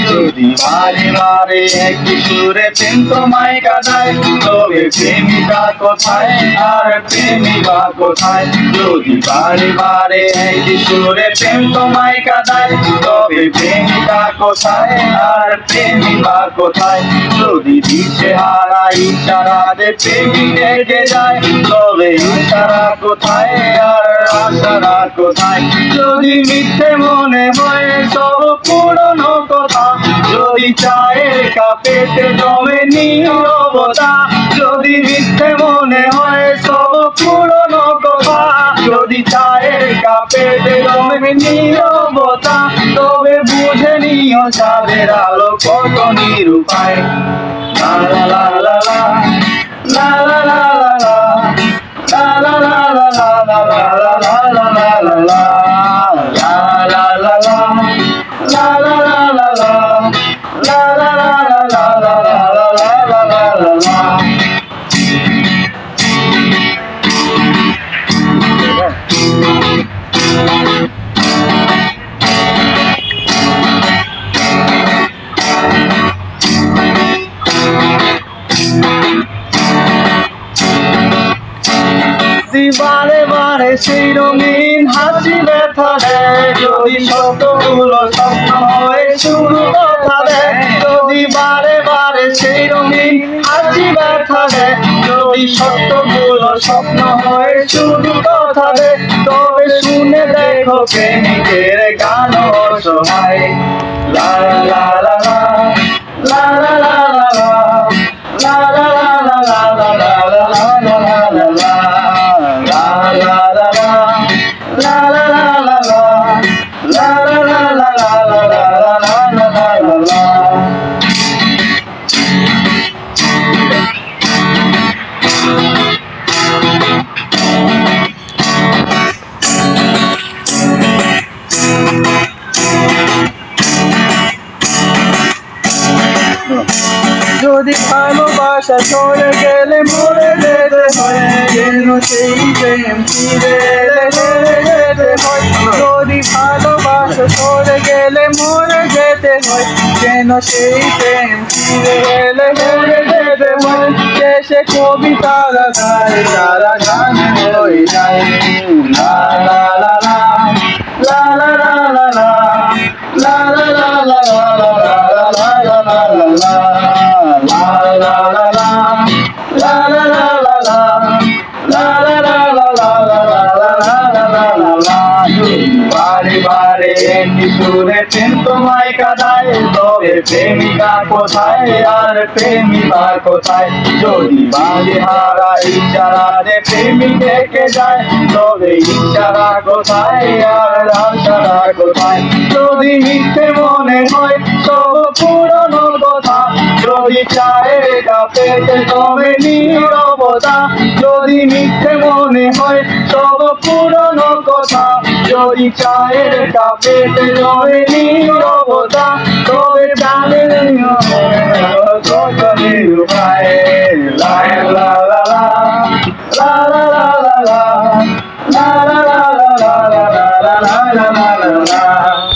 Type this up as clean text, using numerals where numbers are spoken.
যদি বারে বারে একই সুরে প্রেম তোমায় কাঁদায়, তবে প্রেমিকা কোথায় আর প্রেমিকা কোথায়? যদি বারে বারে একই সুরে প্রেম তোমায় কাঁদায়, তবে প্রেমিকা কোথায় আর প্রেমিকা কোথায়? যদি দিশেহারা ইশারাতে প্রেমিক রেগে যায়, তবে ইশারা কোথায় আর আশারা কোথায়? যদি মিথ্যে মনে হয় সব পুরনো কথা, যদি চায়ের কাপেতে জমে নীরবতা, যদি মিথ্যে মনে হয় সব পুরনো কথা, যদি চায়ের কাপেতে জমে নীরবতা, তবে বুঝে নিও চাঁদের আলো কত নিরুপায়। লা লা লা লা লা লা লা লা লা লা লা লা লা লা লা লা লা লা লা বারে বারে সেই রঙিন হাসি ব্যথা দেয়, যদি সত্যগুলো স্বপ্ন হয়ে শুরু কথা দেয়। যদি বারে বারে সেই রঙিন হাসি ব্যথা দেয়, যদি সত্যগুলো স্বপ্ন হয়ে শুরু কথা দেয়, তবে শুনে দেখো প্রেমিকের গান অসহায়। লা লা লা লা লা লা লা লা লা লা লা লা লা লা লা লা লা লা লা। যদি ভালোবাসা চলে গেলে মরে যেতে হয়, যেন সেই প্রেম ফিরে যেতে হয়। যদি ভালোবাসা চলে গেলে মরে যেতে হয়, যেন সেই প্রেম ফিরে এলে মরে যেতে হয়। শেষে কবিতারা গায়, তারা গান হয়ে যায়। লা লা লা লা লা লা লা লা লা লা লা লা লা লা লা। বারে বারে একই সুরে প্রেম তোমায় কাঁদায়, তবে প্রেমিকা কোথায় আর প্রেমিকা কোথায়? যদি বাজে হারা ইশারাতে প্রেমিক ডেকে যায়, তবে ইশারা কোথায় আর আশারা কোথায়? যদি মিথ্যে মনে হয় সব পুরনো কথা, যদি চায়ের কাপেতে জমে নীরবতা, যদি মিথ্যে মনে হয় সব পুরনো কথা, যদি চায়ের কাপেতে জমে নীরবতা, তবে জানেন কত নিরুপায়। লা লা লা লা লা লা লা লা লা লা লা লা লা লা লা লা লা লা লা।